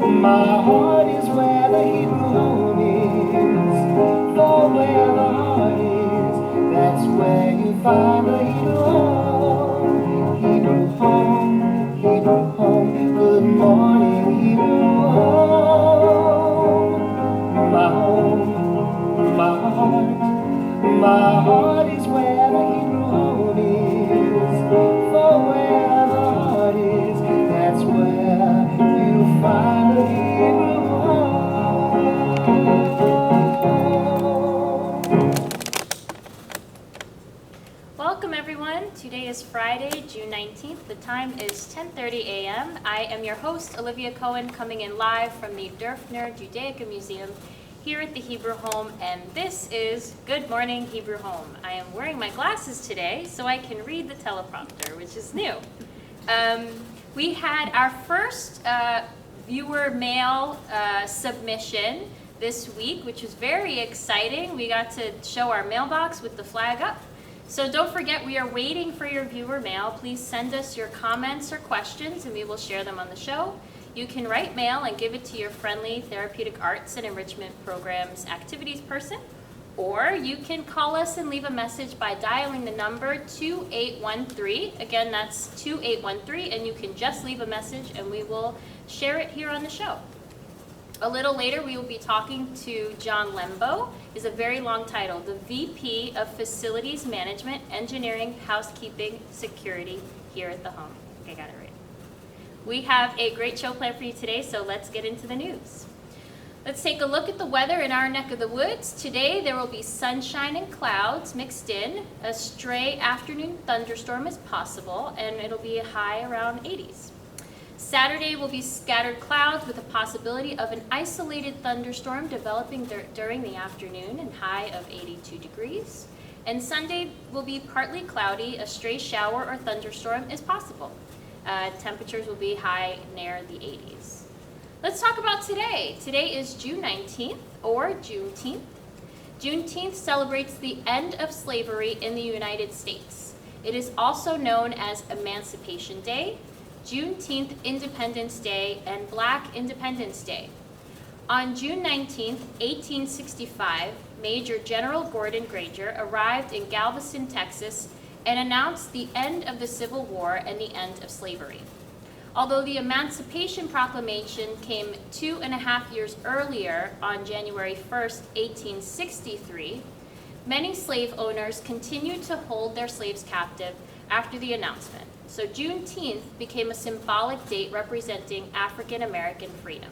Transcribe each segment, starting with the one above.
My heart is where the Hebrew home is. For where the heart is, that's where you find the Hebrew home. Hebrew home, Hebrew home. Good morning, Hebrew home. My home, my heart is where the Hebrew home is. For where the heart is, that's where you find the Hebrew home. Welcome everyone. Today is Friday, June 19th. The time is 10:30 a.m. I am your host, Olivia Cohen, coming in live from the Dörfner Judaica Museum here at the Hebrew Home, and this is Good Morning Hebrew Home. I am wearing my glasses today so I can read the teleprompter, which is new. We had our first viewer mail submission this week, which was very exciting. We got to show our mailbox with the flag up. So don't forget, we are waiting for your viewer mail. Please send us your comments or questions and we will share them on the show. You can write mail and give it to your friendly therapeutic arts and enrichment programs activities person, or you can call us and leave a message by dialing the number 2813. Again, that's 2813, and you can just leave a message and we will share it here on the show. A little later, we will be talking to John Lembo. It's a very long title, the VP of Facilities Management, Engineering, Housekeeping, Security here at the home. Okay, got it right. We have a great show planned for you today, so let's get into the news. Let's take a look at the weather in our neck of the woods. Today, there will be sunshine and clouds mixed in. A stray afternoon thunderstorm is possible, and it'll be a high around 80s. Saturday will be scattered clouds with a possibility of an isolated thunderstorm developing during the afternoon and high of 82 degrees. And Sunday will be partly cloudy. A stray shower or thunderstorm is possible. Temperatures will be high near the 80s. Let's talk about today. Today is June 19th, or Juneteenth. Juneteenth celebrates the end of slavery in the United States. It is also known as Emancipation Day, Juneteenth Independence Day, and Black Independence Day. On June 19, 1865, Major General Gordon Granger arrived in Galveston, Texas, and announced the end of the Civil War and the end of slavery. Although the Emancipation Proclamation came 2.5 years earlier, on January 1, 1863, many slave owners continued to hold their slaves captive after the announcement. So Juneteenth became a symbolic date representing African American freedom.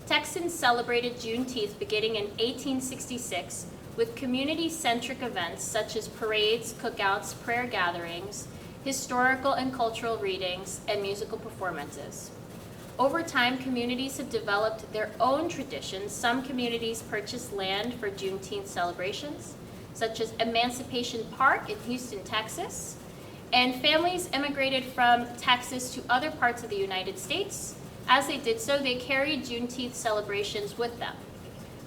Texans celebrated Juneteenth beginning in 1866 with community-centric events such as parades, cookouts, prayer gatherings, historical and cultural readings, and musical performances. Over time, communities have developed their own traditions. Some communities purchased land for Juneteenth celebrations, such as Emancipation Park in Houston, Texas, and families immigrated from Texas to other parts of the United States. As they did so, they carried Juneteenth celebrations with them.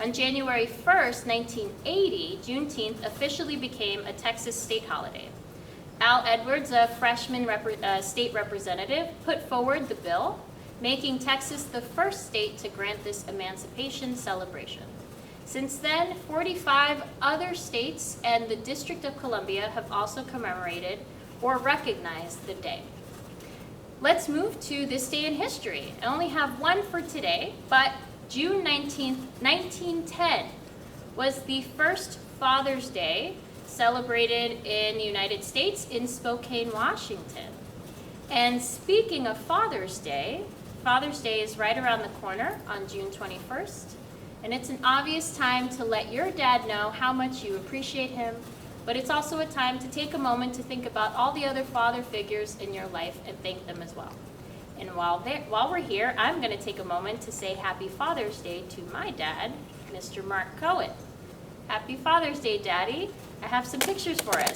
On January 1st, 1980, Juneteenth officially became a Texas state holiday. Al Edwards, a freshman state representative, put forward the bill, making Texas the first state to grant this emancipation celebration. Since then, 45 other states and the District of Columbia have also commemorated or recognized the day. Let's move to this day in history. I only have one for today, but June 19th, 1910 was the first Father's Day celebrated in the United States in Spokane, Washington. And speaking of Father's Day is right around the corner on June 21st. And it's an obvious time to let your dad know how much you appreciate him, but it's also a time to take a moment to think about all the other father figures in your life and thank them as well. And while we're here, I'm going to take a moment to say Happy Father's Day to my dad, Mr. Mark Cohen. Happy Father's Day, Daddy. I have some pictures for us.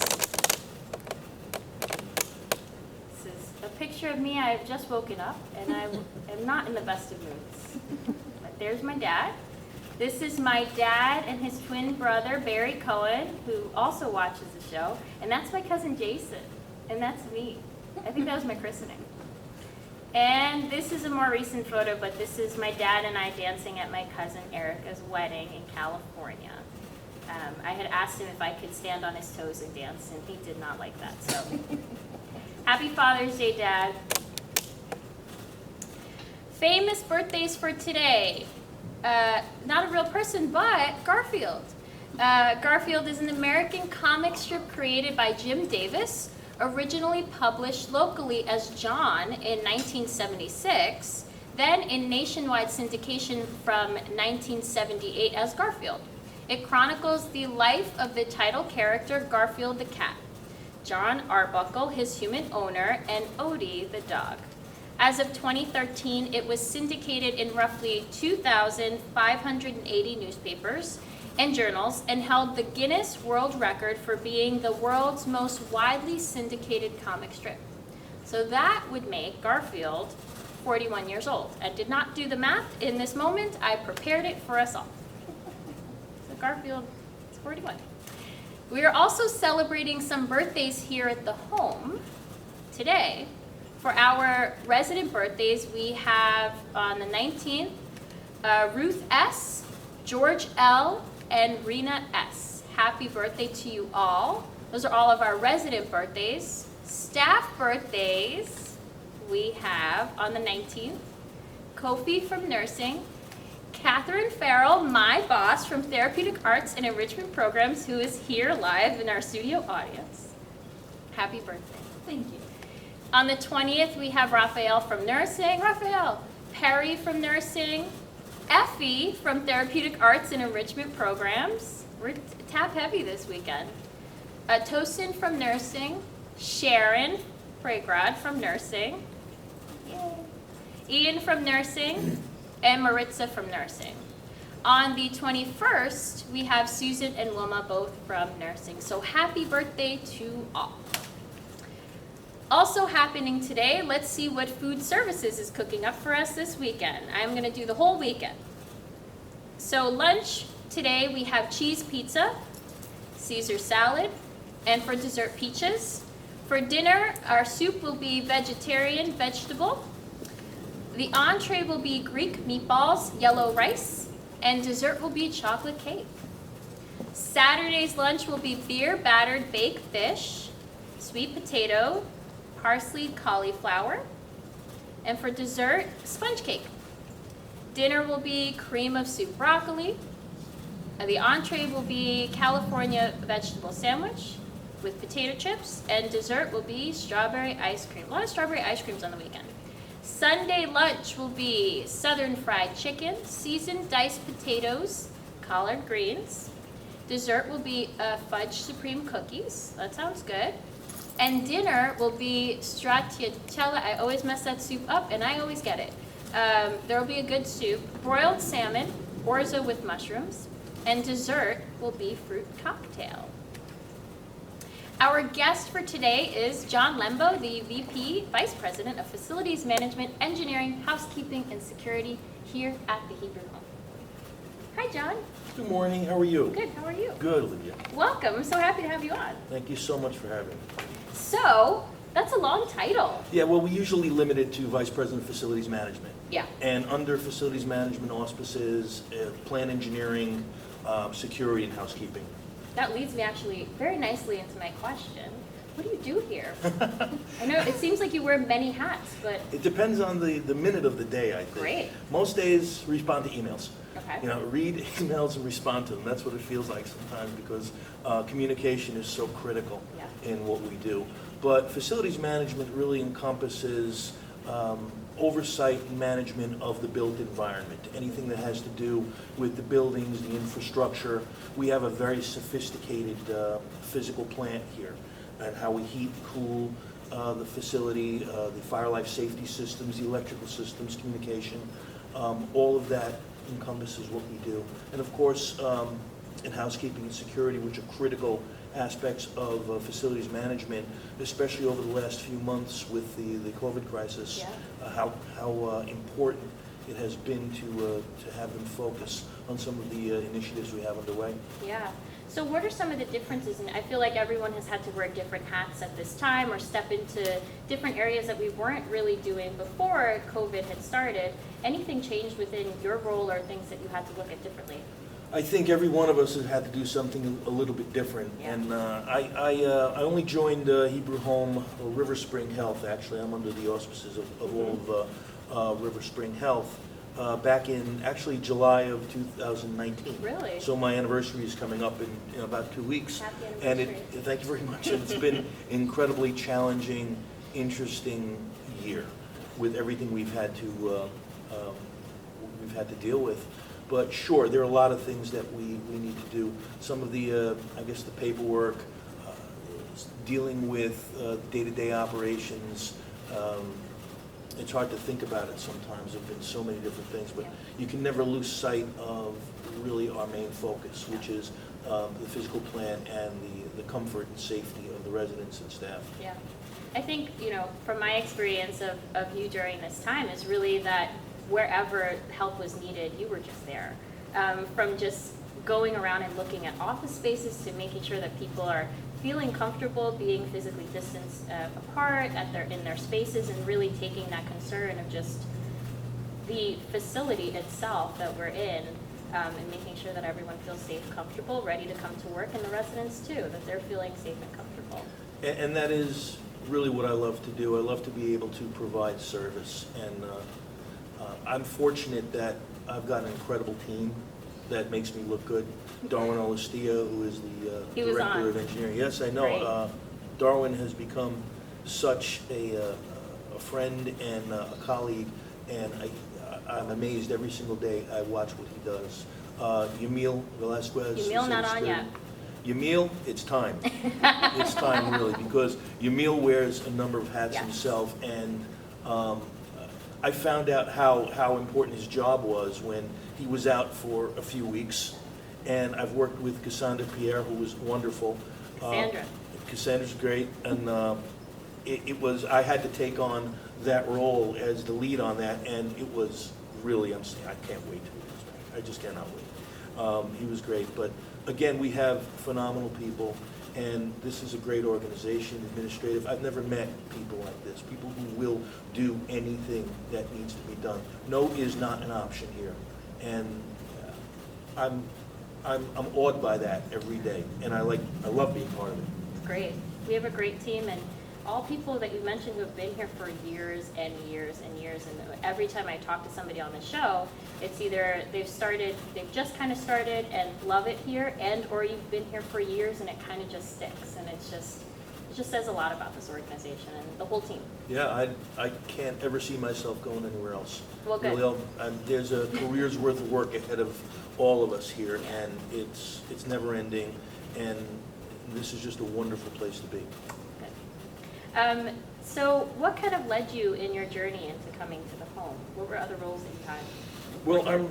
This is a picture of me. I have just woken up, and I am not in the best of moods. But there's my dad. This is my dad and his twin brother, Barry Cohen, who also watches the show. And that's my cousin Jason. And that's me. I think that was my christening. And this is a more recent photo, but this is my dad and I dancing at my cousin Erica's wedding in California. I had asked him if I could stand on his toes and dance, and he did not like that. So, happy Father's Day, Dad. Famous birthdays for today. Not a real person, but Garfield. Garfield is an American comic strip created by Jim Davis, originally published locally as John in 1976, then in nationwide syndication from 1978 as Garfield. It chronicles the life of the title character Garfield the cat, John Arbuckle, his human owner, and Odie the dog. As of 2013, it was syndicated in roughly 2,580 newspapers and journals and held the Guinness World Record for being the world's most widely syndicated comic strip. So that would make Garfield 41 years old. I did not do the math in this moment. I prepared it for us all. So Garfield is 41. We are also celebrating some birthdays here at the home today. For our resident birthdays, we have on the 19th, Ruth S., George L., and Rena S. Happy birthday to you all. Those are all of our resident birthdays. Staff birthdays, we have on the 19th, Kofi from nursing, Catherine Farrell, my boss from Therapeutic Arts and Enrichment Programs, who is here live in our studio audience. Happy birthday. Thank you. On the 20th, we have Raphael from nursing. Raphael. Perry from nursing. Effie from Therapeutic Arts and Enrichment Programs. We're tap heavy this weekend. Tosin from nursing. Sharon Pregrad from nursing. Yay. Ian from nursing. And Maritza from nursing. On the 21st, we have Susan and Wilma both from nursing. So happy birthday to all. Also happening today, let's see what food services is cooking up for us this weekend. I'm going to do the whole weekend. So lunch today we have cheese pizza, Caesar salad, and for dessert peaches. For dinner, our soup will be vegetarian vegetable. The entree will be Greek meatballs, yellow rice, and dessert will be chocolate cake. Saturday's lunch will be beer battered baked fish, sweet potato, parsley cauliflower, and for dessert, sponge cake. Dinner will be cream of soup broccoli. The entree will be California vegetable sandwich with potato chips, and dessert will be strawberry ice cream. A lot of strawberry ice creams on the weekend. Sunday lunch will be southern fried chicken, seasoned diced potatoes, collard greens. Dessert will be fudge supreme cookies. That sounds good. And dinner will be stracciatella. I always mess that soup up, and I always get it. There will be a good soup, broiled salmon, orzo with mushrooms, and dessert will be fruit cocktail. Our guest for today is John Lembo, the VP, Vice President of Facilities Management, Engineering, Housekeeping, and Security here at the Hebrew Home. Hi, John. Good morning. How are you? Good. How are you? Good, Olivia. Welcome. I'm so happy to have you on. Thank you so much for having me. So, that's a long title. Yeah, well, we usually limit it to Vice President of Facilities Management. Yeah. And under Facilities Management auspices, plant engineering, security, and housekeeping. That leads me actually very nicely into my question. What do you do here? I know it seems like you wear many hats, but... It depends on the minute of the day, I think. Great. Most days, respond to emails. Okay. You know, read emails and respond to them. That's what it feels like sometimes because communication is so critical in what we do. But facilities management really encompasses oversight and management of the built environment. Anything that has to do with the buildings, the infrastructure. We have a very sophisticated physical plant here, and how we heat and cool the facility, the fire life safety systems, the electrical systems, communication. All of that encompasses what we do. And of course, in housekeeping and security, which are critical aspects of facilities management, especially over the last few months with the COVID crisis, how important it has been to have them focus on some of the initiatives we have underway. Yeah. So what are some of the differences? And I feel like everyone has had to wear different hats at this time or step into different areas that we weren't really doing before COVID had started. Anything changed within your role or things that you had to look at differently? I think every one of us has had to do something a little bit different. Yeah. And I only joined Hebrew Home, or RiverSpring Health, actually. I'm under the auspices of all of RiverSpring Health. Back in actually July of 2019. Really? So my anniversary is coming up in about 2 weeks. Happy And anniversary. thank you very much. And it's been incredibly challenging, interesting year with everything we've had to deal with. But sure, there are a lot of things that we need to do. Some of the, I guess, the paperwork, dealing with day-to-day operations. It's hard to think about it sometimes. There have been so many different things, but you can never lose sight of really our main focus, which is the physical plan and the comfort and safety of the residents and staff. Yeah. I think, from my experience of you during this time is really that wherever help was needed, you were just there. From just going around and looking at office spaces to making sure that people are feeling comfortable being physically distanced apart in their spaces, and really taking that concern of just the facility itself that we're in, and making sure that everyone feels safe, comfortable, ready to come to work, and the residents too, that they're feeling safe and comfortable. And that is really what I love to do. I love to be able to provide service. And I'm fortunate that I've got an incredible team that makes me look good. Darwin Olistia, who is the Director of Engineering. Yes, I know. Darwin has become such a friend and a colleague, and I'm amazed every single day I watch what he does. Yamil Velasquez. Yamil not on yet. Yamil, it's time. It's time, really, because Yamil wears a number of hats himself, and I found out how important his job was when he was out for a few weeks. And I've worked with Cassandra Pierre, who was wonderful. Cassandra's great, and I had to take on that role as the lead on that, and it was really, I can't wait till he goes back. I just cannot wait. He was great, but again, we have phenomenal people, and this is a great organization, administrative. I've never met people like this, people who will do anything that needs to be done. No is not an option here, and I'm awed by that every day, and I love being part of it. Great. We have a great team, and all people that you mentioned who have been here for years and years and years, and every time I talk to somebody on the show, it's either they've just kind of started and love it here, and or you've been here for years and it kind of just sticks, and it just says a lot about this organization and the whole team. Yeah, I can't ever see myself going anywhere else. Well, good. Really, there's a career's worth of work ahead of all of us here, and it's never ending, and this is just a wonderful place to be. So what kind of led you in your journey into coming to the home? What were other roles that you had? Well,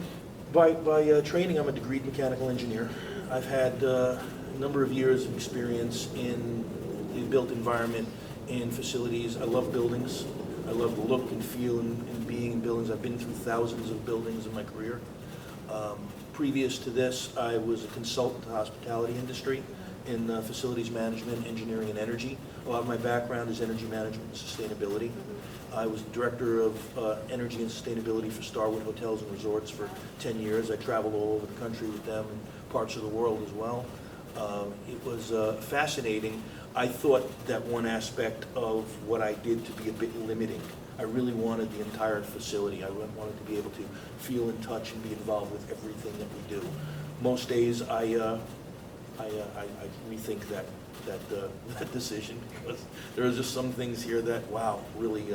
by training, I'm a degreed mechanical engineer. I've had a number of years of experience in the built environment, in facilities. I love buildings. I love the look and feel and being in buildings. I've been through thousands of buildings in my career. Previous to this, I was a consultant to the hospitality industry in facilities management, engineering, and energy. A lot of my background is energy management and sustainability. I was director of energy and sustainability for Starwood Hotels and Resorts for 10 years. I traveled all over the country with them and parts of the world as well. It was fascinating. I thought that one aspect of what I did to be a bit limiting. I really wanted the entire facility. I wanted to be able to feel and touch and be involved with everything that we do. Most days I rethink that decision, because there are just some things here that, wow, really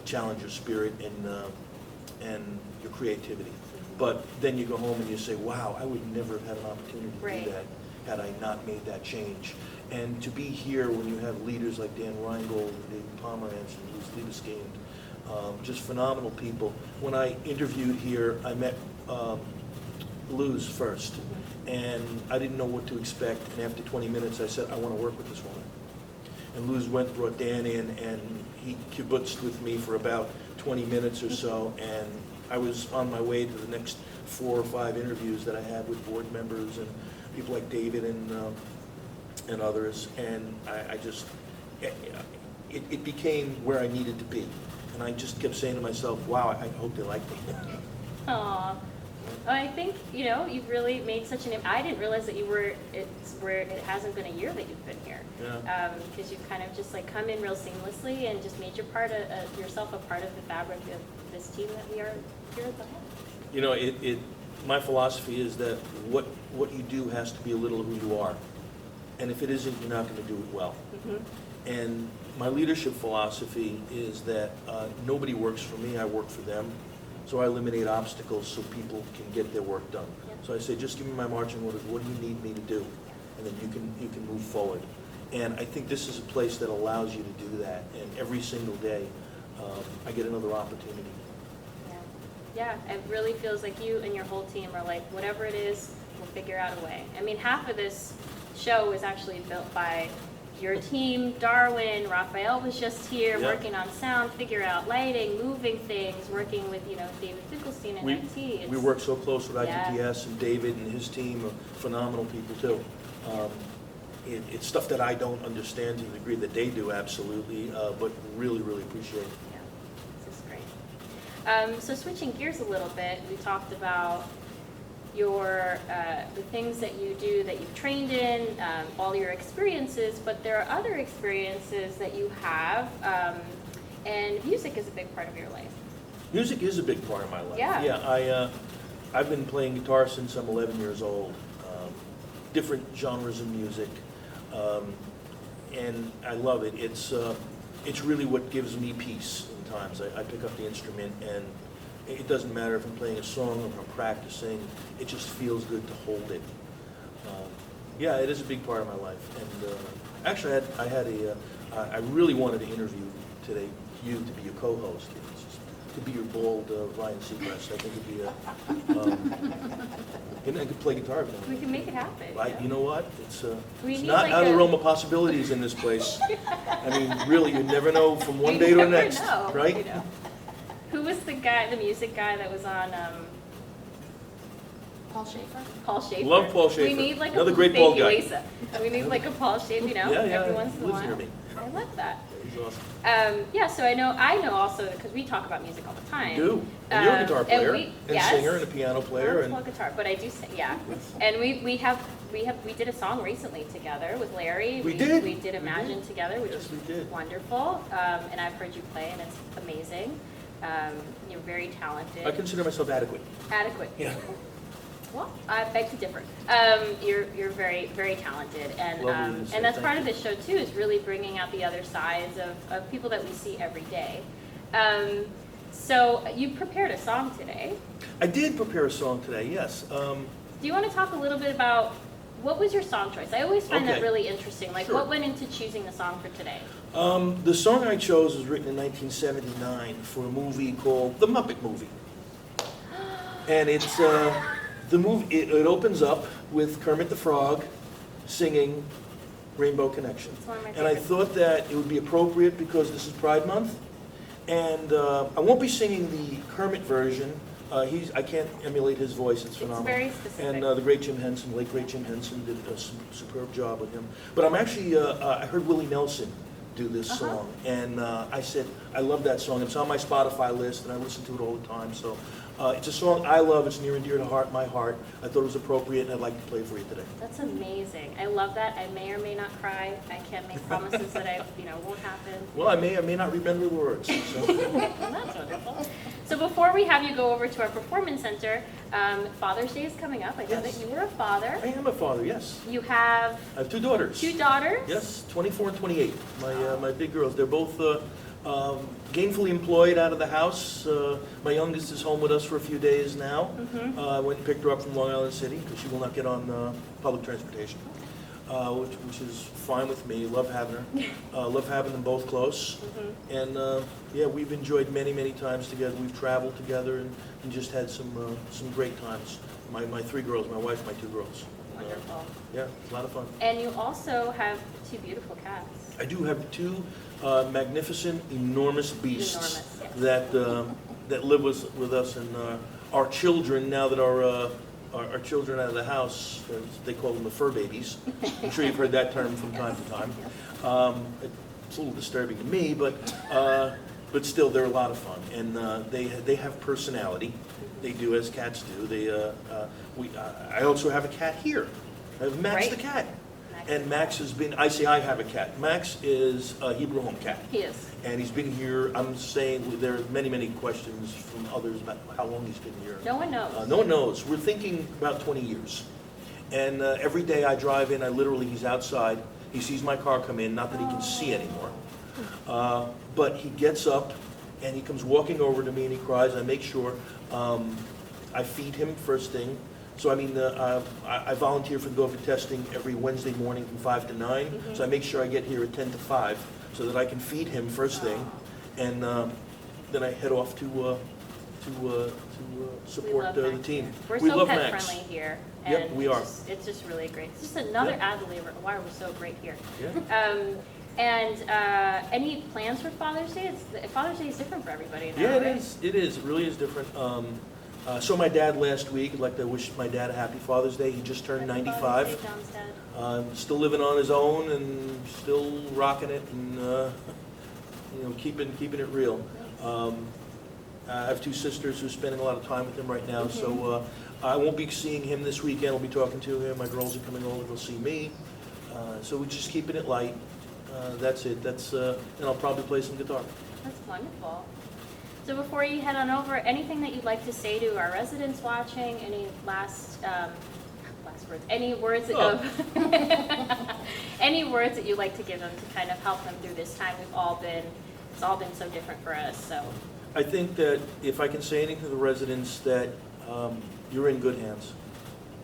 challenge your spirit and your creativity. But then you go home and you say, wow, I would never have had an opportunity to do that had I not made that change. And to be here when you have leaders like Dan Reingold and David Pomerantz and Luz Libeskind, just phenomenal people. When I interviewed here, I met Luz first, and I didn't know what to expect. And after 20 minutes, I said, I want to work with this woman. And Luz brought Dan in, and he kibbutzed with me for about 20 minutes or so, and I was on my way to the next 4 or 5 interviews that I had with board members and people like David and others, and I just, it became where I needed to be. And I just kept saying to myself, wow, I hope they like me. Aw. Well, I think, you've really made such I didn't realize that it's where it hasn't been a year that you've been here. Yeah. Because you've kind of just like come in real seamlessly and just made yourself a part of the fabric of this team that we are here at the home. My philosophy is that what you do has to be a little who you are. And if it isn't, you're not going to do it well. Mm-hmm. And my leadership philosophy is that nobody works for me, I work for them. So I eliminate obstacles so people can get their work done. Yeah. So I say, just give me my marching orders, what do you need me to do? And then you can move forward. And I think this is a place that allows you to do that. And every single day, I get another opportunity. Yeah, it really feels like you and your whole team are like, whatever it is, we'll figure out a way. I mean, half of this show was actually built by your team. Darwin, Raphael was just here working on sound, figure out lighting, moving things, working with, David Finkelstein and IT. We work so close with ITTS, and David and his team are phenomenal people too. It's stuff that I don't understand to the degree that they do, absolutely, but really, really appreciate it. Yeah, this is great. So switching gears a little bit, we talked about the things that you do, that you've trained in, all your experiences, but there are other experiences that you have, and music is a big part of your life. Music is a big part of my life. Yeah. Yeah, I've been playing guitar since I'm 11 years old. Different genres of music, and I love it. It's really what gives me peace in times. I pick up the instrument, and it doesn't matter if I'm playing a song or if I'm practicing. It just feels good to hold it. Yeah, it is a big part of my life. And actually, I really wanted to interview today you to be your co-host. To be your bald Ryan Seacrest. I think it'd be I could play guitar. We can make it happen. You know what? It's We need not like out of the realm of possibilities in this place. I mean, really, you never know from one day to the next, right? Who was the music guy that was on? Paul Schaefer? Paul Schaefer. Love Paul Schaefer. We need like Another a great bald guy. Lisa. We need like a Paul Schaefer, every once in a lives near while. me. I love that. He's awesome. Yeah, so I know also because we talk about music all the time. You do. And you're a guitar player, yes. singer, and a piano player. I don't play guitar, but I do sing. Yeah, and we did a song recently together with Larry. We did. We did Imagine together, which was wonderful. And I've heard you play, and it's amazing. You're very talented. I consider myself adequate. Adequate. Yeah. Well, I beg to differ. You're very, very talented, and that's part of this show too, is really bringing out the other sides of people that we see every day. So you prepared a song today. I did prepare a song today, yes. Do you want to talk a little bit about what was your song choice? I always find that really interesting. Like, what went into choosing the song for today? The song I chose was written in 1979 for a movie called The Muppet Movie, and it's. The movie, it opens up with Kermit the Frog singing Rainbow Connection. It's one of my And I favorites. thought that it would be appropriate because this is Pride Month. And I won't be singing the Kermit version. I can't emulate his voice, it's phenomenal. It's very specific. And the great Jim Henson, late great Jim Henson, did a superb job with him. But I'm actually, I heard Willie Nelson do this song. And I said, I love that song. It's on my Spotify list, and I listen to it all the time. So it's a song I love. It's near and dear to my heart. I thought it was appropriate, and I'd like to play it for you today. That's amazing. I love that. I may or may not cry. I can't make promises that won't happen. Well, I may not remember the words. So. Well, that's wonderful. So before we have you go over to our performance center, Father's Day is coming up. I know that you were a father. I am a father, yes. You have I have two daughters. two daughters. Yes, 24 and 28. My big girls. They're both gainfully employed out of the house. My youngest is home with us for a few days now. I went and picked her up from Long Island City because she will not get on public transportation, which is fine with me. Love having her. Love having them both close. And yeah, we've enjoyed many, many times together. We've traveled together and just had some great times. My three girls, my wife, my two girls. Wonderful. Yeah, it's a lot of fun. And you also have two beautiful cats. I do have two magnificent, enormous beasts Enormous, yes. that live with us, and our children, now that our our children out of the house. They call them the fur babies. I'm sure you've heard that term from time to time. It's a little disturbing to me, but still, they're a lot of fun, and they have personality. They do as cats do. I also have a cat here. I have Max the cat. And Max has been, I say I have a cat. Max is a Hebrew home cat. He is. And he's been here, I'm saying, there are many, many questions from others about how long he's been here. No one knows. No one knows. We're thinking about 20 years. And every day I drive in, he's outside. He sees my car come in, not that he can see anymore. But he gets up and he comes walking over to me and he cries. I make sure I feed him first thing. So I volunteer for the Go-Fit testing every Wednesday morning from 5 to 9. Mm-hmm. So I make sure I get here at 10 to 5 so that I can feed him first thing. And then I head off to support the team. We're we so love pet Max. friendly here. Yep, And we are. It's just really great. It's just another avenue why we're so great here. Yeah. Any plans for Father's Day? Father's Day is different for everybody now, Yeah, right? it is. It really is different. Saw my dad last week. I'd like to wish my dad a happy Father's Day. He just turned 95. Father's Day, John's dad. Still living on his own and still rocking it and keeping it real. I have two sisters who are spending a lot of time with him right now, so I won't be seeing him this weekend. I'll be talking to him. My girls are coming over. They'll see me. So we're just keeping it light. That's it. And I'll probably play some guitar. That's wonderful. So before you head on over, anything that you'd like to say to our residents watching? Any last words? Any words any words that you'd like to give them to kind of help them through this time? It's all been so different for us. So I think that if I can say anything to the residents, that you're in good hands.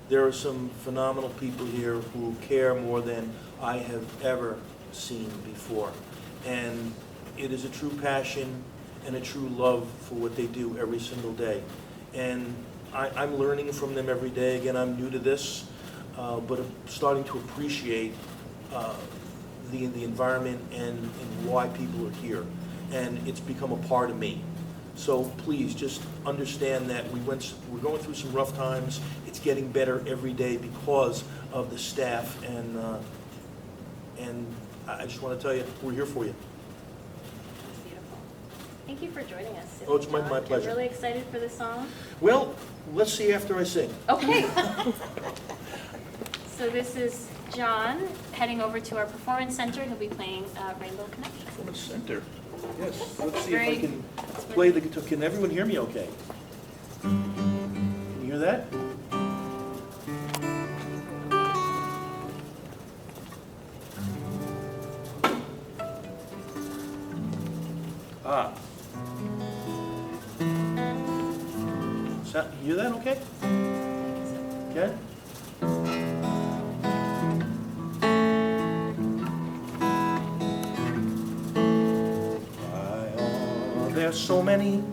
There are some phenomenal people here who care more than I have ever seen before. And it is a true passion and a true love for what they do every single day. And I'm learning from them every day. Again, I'm new to this, but I'm starting to appreciate the environment and why people are here. And it's become a part of me. So please just understand that we're going through some rough times. It's getting better every day because of the staff, and I just want to tell you, we're here for you. that's beautiful. Thank you for joining us. Oh, it's my John. pleasure. I'm really excited for this song. Well, let's see after I sing. Okay. So this is John heading over to our performance center. He'll be playing Rainbow Connection. Performance Center. Yes. Let's see Very- if I can play the guitar. Can everyone hear me okay? Can you hear that? Ah. You hear that okay? Okay? Why are there so many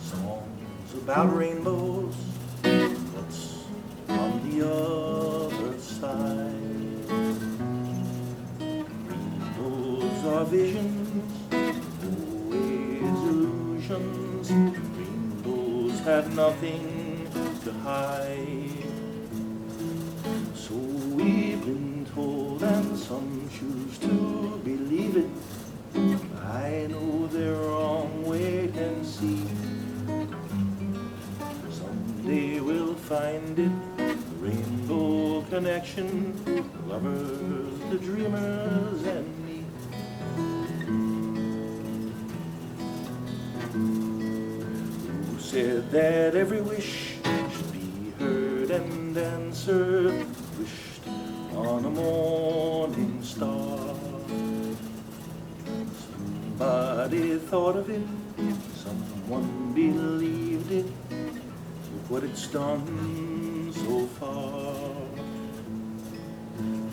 songs about rainbows? What's on the other side? Rainbows are visions, always illusions. Rainbows have nothing to hide. So we've been told, and some choose to believe it. I know they're wrong, wait and see. Someday we'll find it, rainbow connection, lovers, the dreamers, and me. Who said that every wish should be heard and answered, wished on a morning star? Somebody thought of it, someone believed it. Look what it's done so far.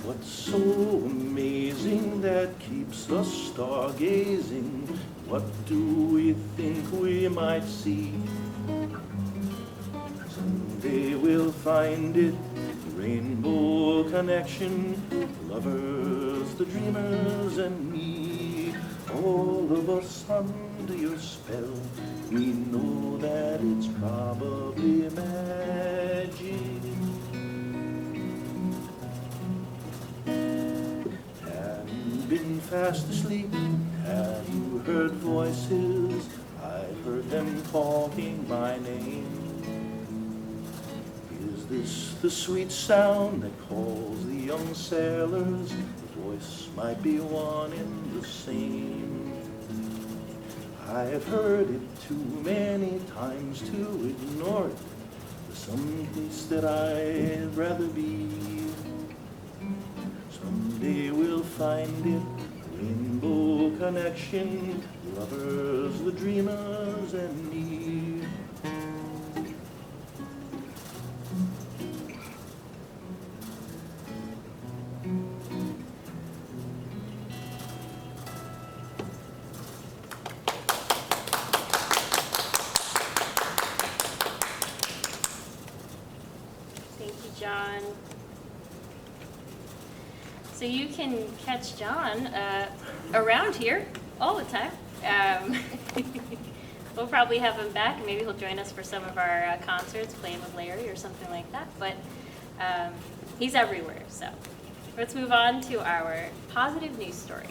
What's so amazing that keeps us stargazing? What do we think we might see? Someday we'll find it, rainbow connection, lovers, the dreamers, and me. All of us under your spell, we know that it's probably magic. fast asleep. Have you heard voices? I've heard them calling my name. Is this the sweet sound that calls the young sailors? The voice might be one and the same. I have heard it too many times to ignore it. There's some place that I'd rather be. Someday we'll find it, rainbow connection, lovers, the dreamers, and me. Thank you, John. So you can catch John around here all the time. We'll probably have him back, and maybe he'll join us for some of our concerts, playing with Larry or something like that. But he's everywhere. So let's move on to our positive news story.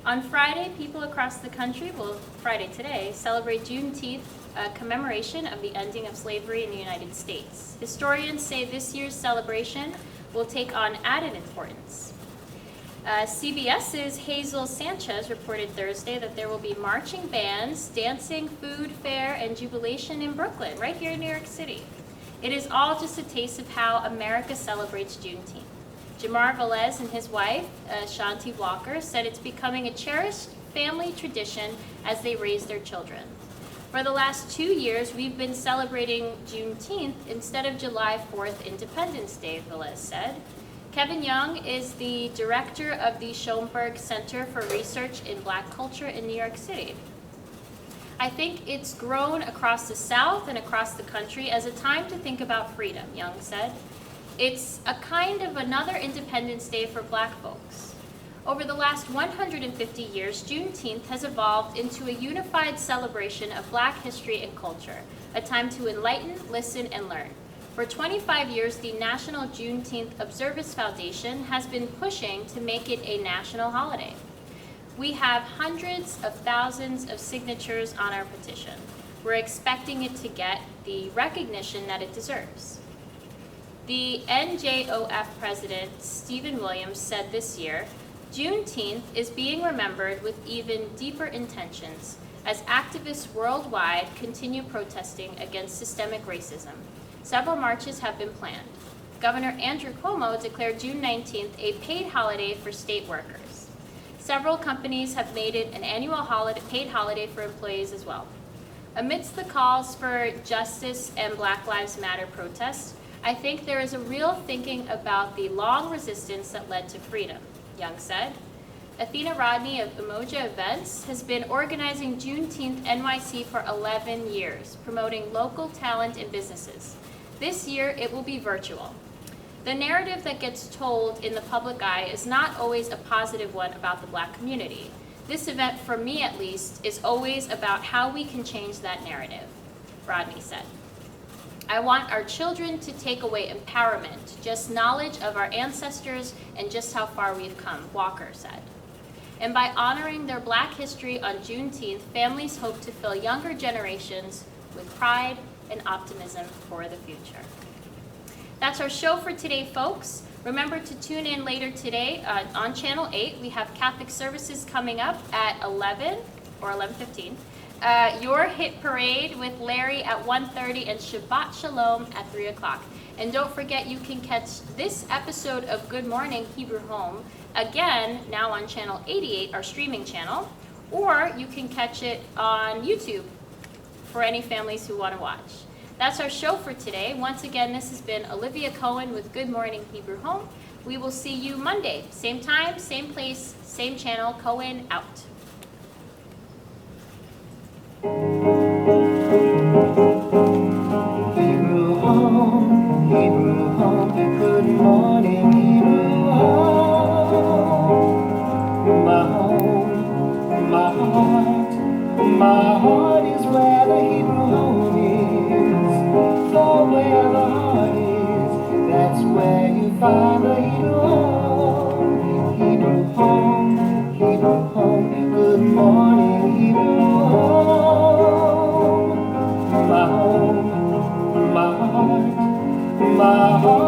On Friday, people across the country will, Friday today, celebrate Juneteenth, a commemoration of the ending of slavery in the United States. Historians say this year's celebration will take on added importance. CBS's Hazel Sanchez reported Thursday that there will be marching bands, dancing, food, fair, and jubilation in Brooklyn, right here in New York City. It is all just a taste of how America celebrates Juneteenth. Jamar Velez and his wife, Shanti Walker, said it's becoming a cherished family tradition as they raise their children. For the last 2 years, we've been celebrating Juneteenth instead of July 4th, Independence Day, Velez said. Kevin Young is the director of the Schoenberg Center for Research in Black Culture in New York City. I think it's grown across the South and across the country as a time to think about freedom, Young said. It's a kind of another Independence Day for Black folks. Over the last 150 years, Juneteenth has evolved into a unified celebration of Black history and culture, a time to enlighten, listen, and learn. For 25 years, the National Juneteenth Observance Foundation has been pushing to make it a national holiday. We have hundreds of thousands of signatures on our petition. We're expecting it to get the recognition that it deserves. The NJOF president, Stephen Williams, said this year, Juneteenth is being remembered with even deeper intentions as activists worldwide continue protesting against systemic racism. Several marches have been planned. Governor Andrew Cuomo declared June 19th a paid holiday for state workers. Several companies have made it an annual paid holiday for employees as well. Amidst the calls for justice and Black Lives Matter protests, I think there is a real thinking about the long resistance that led to freedom, Young said. Athena Rodney of Umoja Events has been organizing Juneteenth NYC for 11 years, promoting local talent and businesses. This year, it will be virtual. The narrative that gets told in the public eye is not always a positive one about the Black community. This event, for me at least, is always about how we can change that narrative, Rodney said. I want our children to take away empowerment, just knowledge of our ancestors and just how far we've come, Walker said. And by honoring their Black history on Juneteenth, families hope to fill younger generations with pride and optimism for the future. That's our show for today, folks. Remember to tune in later today on Channel 8. We have Catholic services coming up at 11 or 11:15. Your Hit Parade with Larry at 1:30 and Shabbat Shalom at 3 o'clock. And don't forget, you can catch this episode of Good Morning Hebrew Home again now on Channel 88, our streaming channel, or you can catch it on YouTube for any families who want to watch. That's our show for today. Once again, this has been Olivia Cohen with Good Morning Hebrew Home. We will see you Monday, same time, same place, same channel. Cohen out. Hebrew home, good morning, Hebrew home. My heart is where the Hebrew home is. For where the heart is, that's where you find the Hebrew home. Hebrew my heart.